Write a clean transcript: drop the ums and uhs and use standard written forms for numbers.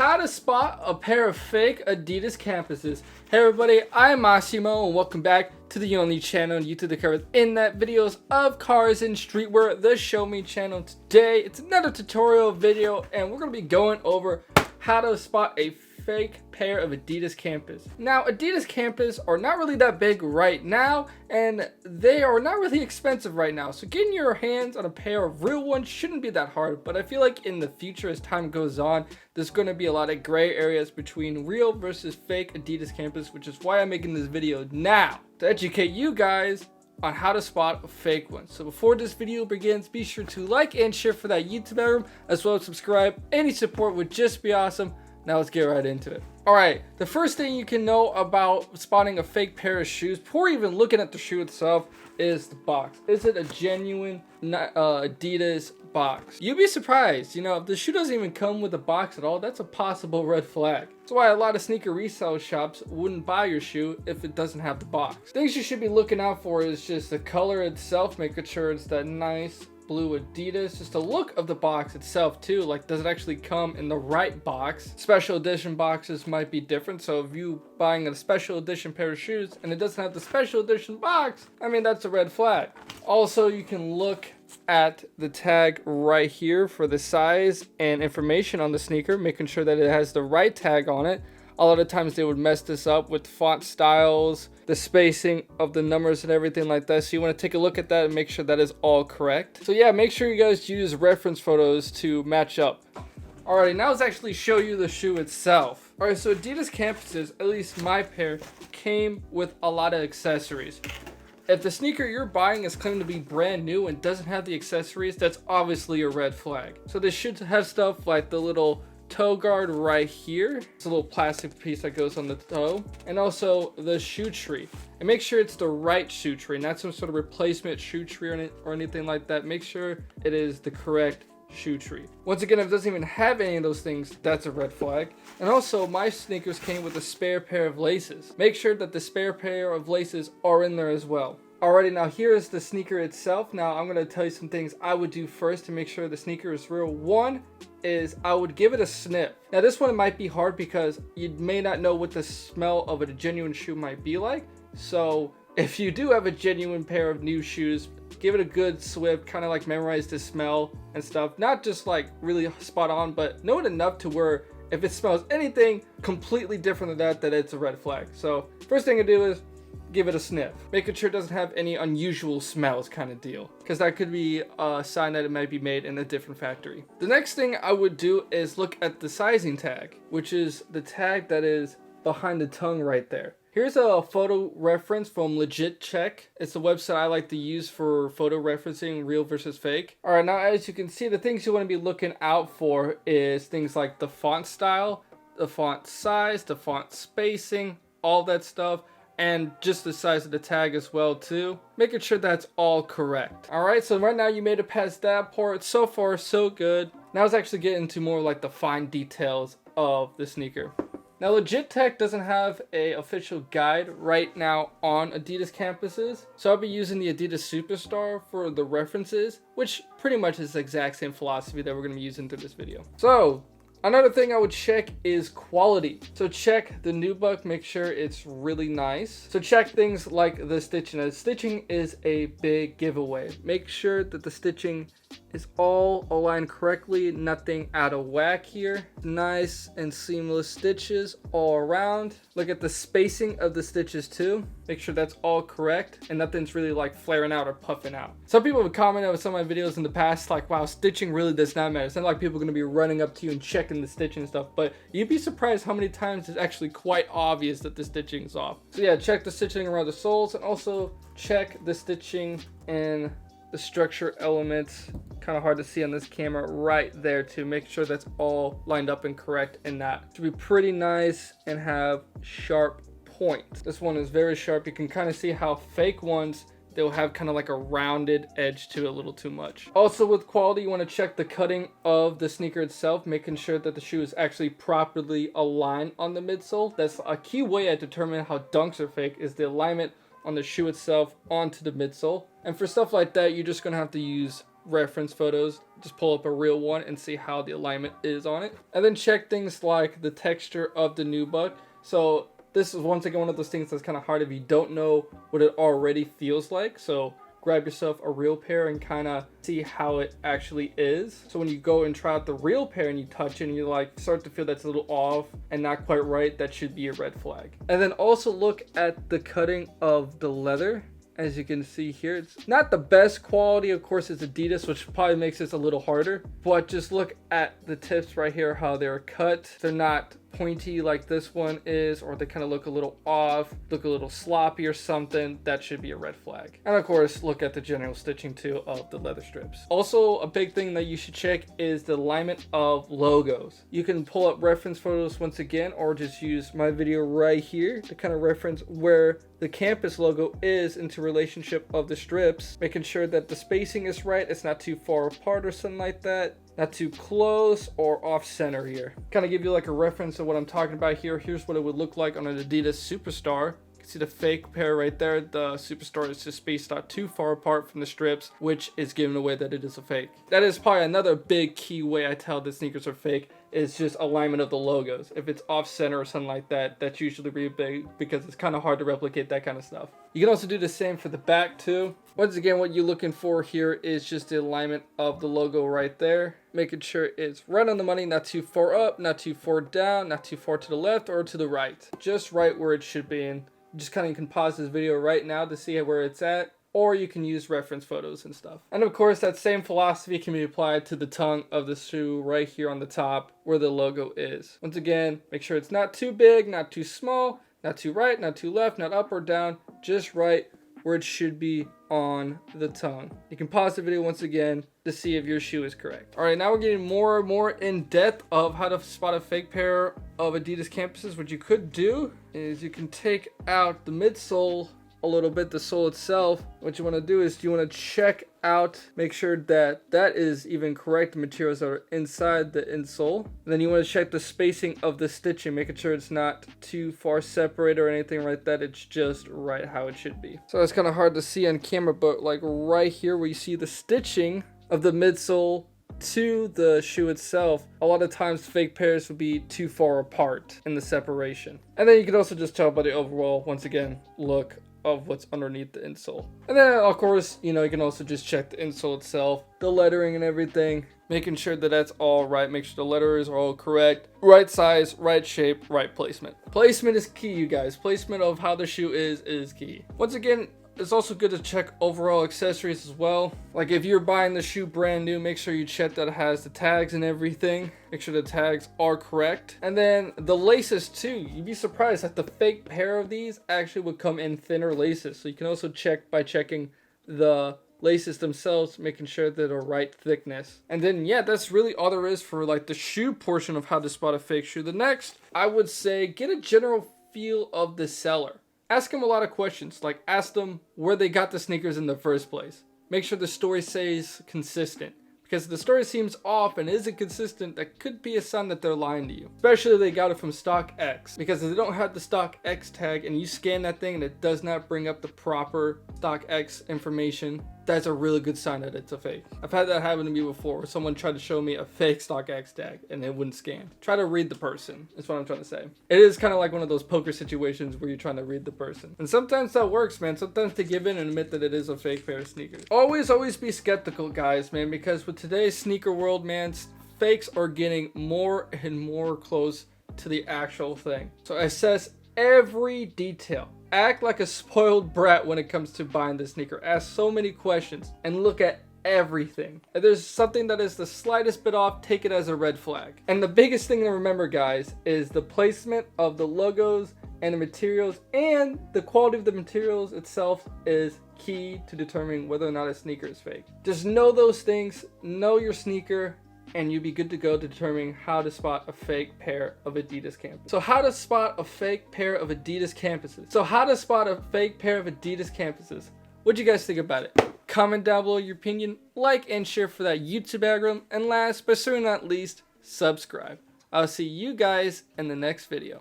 how to spot a pair of fake Adidas campuses. Hey everybody, I'm Massimo and welcome back to the only channel on YouTube that covers in-depth videos of cars and streetwear, the Show Me channel. Today, it's another tutorial video and we're going to be going over how to spot a fake pair of Adidas campus. Now, Adidas campus are not really that big right now and they are not really expensive right now. So getting your hands on a pair of real ones shouldn't be that hard, but I feel like in the future as time goes on, there's going to be a lot of gray areas between real versus fake Adidas campus, which is why I'm making this video now to educate you guys on how to spot a fake one. So before this video begins, be sure to like and share for that YouTube algorithm, as well as subscribe. Any support would just be awesome. Now let's get right into it. All right, the first thing you can know about spotting a fake pair of shoes, before even looking at the shoe itself, is the box. Is it a genuine Adidas box? You'd be surprised, you know, if the shoe doesn't even come with a box at all, that's a possible red flag. That's why a lot of sneaker resale shops wouldn't buy your shoe if it doesn't have the box. Things you should be looking out for is just the color itself, making sure it's that nice blue Adidas, just the look of the box itself too, like does it actually come in the right box? Special edition boxes might be different, so if you buying a special edition pair of shoes and it doesn't have the special edition box, I mean, that's a red flag. Also, you can look at the tag right here for the size and information on the sneaker, making sure that it has the right tag on it. A lot of times they would mess this up with font styles, the spacing of the numbers and everything like that. So you want to take a look at that and make sure that is all correct. So yeah, make sure you guys use reference photos to match up. Alrighty, now let's actually show you the shoe itself. Alright, so Adidas campuses, at least my pair, came with a lot of accessories. If the sneaker you're buying is claimed to be brand new and doesn't have the accessories, that's obviously a red flag. So they should have stuff like the little toe guard right here. It's a little plastic piece that goes on the toe, and also the shoe tree, and make sure it's the right shoe tree, not some sort of replacement shoe tree or anything like that. Make sure it is the correct shoe tree. Once again, if it doesn't even have any of those things, that's a red flag. And also, my sneakers came with a spare pair of laces. Make sure that the spare pair of laces are in there as well. Alrighty, now here is the sneaker itself. Now I'm going to tell you some things I would do first to make sure the sneaker is real. One is I would give it a sniff. Now this one might be hard because you may not know what the smell of a genuine shoe might be like. So if you do have a genuine pair of new shoes, give it a good sniff, kind of like memorize the smell and stuff. Not just like really spot on, but know it enough to where if it smells anything completely different than that it's a red flag. So first thing to do is give it a sniff, making sure it doesn't have any unusual smells kind of deal, because that could be a sign that it might be made in a different factory. The next thing I would do is look at the sizing tag, which is the tag that is behind the tongue right there. Here's a photo reference from Legit Check. It's a website I like to use for photo referencing real versus fake. All right, now as you can see, the things you want to be looking out for is things like the font style, the font size, the font spacing, all that stuff, and just the size of the tag as well too, making sure that's all correct. All right, so right now you made it past that part. So far so good. Now let's actually get into more like the fine details of the sneaker. Now Legit Tech doesn't have a official guide right now on Adidas campuses, so I'll be using the Adidas Superstar for the references, which pretty much is the exact same philosophy that we're going to be using through this video. So another thing I would check is quality. So check the nubuck, make sure it's really nice. So check things like the stitching. The stitching is a big giveaway. Make sure that the stitching is all aligned correctly, nothing out of whack here. Nice and seamless stitches all around. Look at the spacing of the stitches too. Make sure that's all correct and nothing's really like flaring out or puffing out. Some people have commented on some of my videos in the past like, wow, stitching really does not matter. It's not like people are going to be running up to you and checking the stitching and stuff, but you'd be surprised how many times it's actually quite obvious that the stitching is off. So yeah, check the stitching around the soles and also check the stitching and the structure elements, kind of hard to see on this camera, right there to make sure that's all lined up and correct, and that should be pretty nice and have sharp points. This one is very sharp. You can kind of see how fake ones, they'll have kind of like a rounded edge to it a little too much. Also with quality, you want to check the cutting of the sneaker itself, making sure that the shoe is actually properly aligned on the midsole. That's a key way I determine how dunks are fake, is the alignment on the shoe itself onto the midsole. And for stuff like that, you're just gonna have to use reference photos, just pull up a real one and see how the alignment is on it. And then check things like the texture of the nubuck. So this is once again one of those things that's kind of hard if you don't know what it already feels like. So grab yourself a real pair and kind of see how it actually is. So when you go and try out the real pair and you touch it and you like start to feel that's a little off and not quite right, that should be a red flag. And then also look at the cutting of the leather. As you can see here, it's not the best quality. Of course, it's Adidas, which probably makes this a little harder, but just look at the tips right here, how they're cut. They're not pointy like this one is, or they kind of look a little off, look a little sloppy or something. That should be a red flag. And of course, look at the general stitching too of the leather strips. Also, a big thing that you should check is the alignment of logos. You can pull up reference photos once again, or just use my video right here to kind of reference where the campus logo is into relationship of the strips, making sure that the spacing is right, it's not too far apart or something like that, not too close or off center here. Kind of give you like a reference of what I'm talking about here. Here's what it would look like on an Adidas Superstar. You can see the fake pair right there. The Superstar is just spaced out too far apart from the strips, which is giving away that it is a fake. That is probably another big key way I tell the sneakers are fake, is just alignment of the logos. If it's off center or something like that, that's usually really big because it's kind of hard to replicate that kind of stuff. You can also do the same for the back too. Once again, what you're looking for here is just the alignment of the logo right there, making sure it's right on the money, not too far up, not too far down, not too far to the left or to the right, just right where it should be. And just kind of can pause this video right now to see where it's at, or you can use reference photos and stuff. And of course, that same philosophy can be applied to the tongue of the shoe right here on the top where the logo is. Once again, make sure it's not too big, not too small, not too right, not too left, not up or down, just right where it should be on the tongue. You can pause the video once again to see if your shoe is correct. All right, now we're getting more and more in depth of how to spot a fake pair of Adidas campuses. What you could do is you can take out the midsole a little bit, the sole itself. What you want to do is you want to check out, make sure that that is even correct, the materials that are inside the insole. And then you want to check the spacing of the stitching, making sure it's not too far separated or anything like that. It's just right how it should be. So it's kind of hard to see on camera, but like right here where you see the stitching of the midsole to the shoe itself, a lot of times fake pairs would be too far apart in the separation. And then you can also just tell by the overall, once again, look of what's underneath the insole. And then of course, you know, you can also just check the insole itself, the lettering and everything, making sure that that's all right, make sure the letters are all correct, right size, right shape, right placement. Placement is key, you guys. Placement of how the shoe is key. Once again, it's also good to check overall accessories as well. Like if you're buying the shoe brand new, make sure you check that it has the tags and everything. Make sure the tags are correct. And then the laces too. You'd be surprised that the fake pair of these actually would come in thinner laces. So you can also check by checking the laces themselves, making sure that they're right thickness. And then yeah, that's really all there is for like the shoe portion of how to spot a fake shoe. The next, I would say, get a general feel of the seller. Ask them a lot of questions, like ask them where they got the sneakers in the first place. Make sure the story stays consistent, because if the story seems off and isn't consistent, that could be a sign that they're lying to you. Especially if they got it from stock X, because if they don't have the stock X tag and you scan that thing and it does not bring up the proper stock X information, that's a really good sign that it's a fake. I've had that happen to me before, where someone tried to show me a fake stock X tag and it wouldn't scan. Try to read the person, is what I'm trying to say. It is kind of like one of those poker situations where you're trying to read the person. And sometimes that works, man. Sometimes they give in and admit that it is a fake pair of sneakers. Always be skeptical, guys, man, because with today's sneaker world, man, fakes are getting more and more close to the actual thing. So assess every detail. Act like a spoiled brat when it comes to buying the sneaker. Ask so many questions and look at everything. If there's something that is the slightest bit off, take it as a red flag. And the biggest thing to remember, guys, is the placement of the logos and the materials, and the quality of the materials itself is key to determining whether or not a sneaker is fake. Just know those things, know your sneaker, and you'll be good to go to determining how to spot a fake pair of Adidas campuses. So how to spot a fake pair of Adidas campuses. What do you guys think about it? Comment down below your opinion, like and share for that YouTube algorithm, and last but certainly not least, subscribe. I'll see you guys in the next video.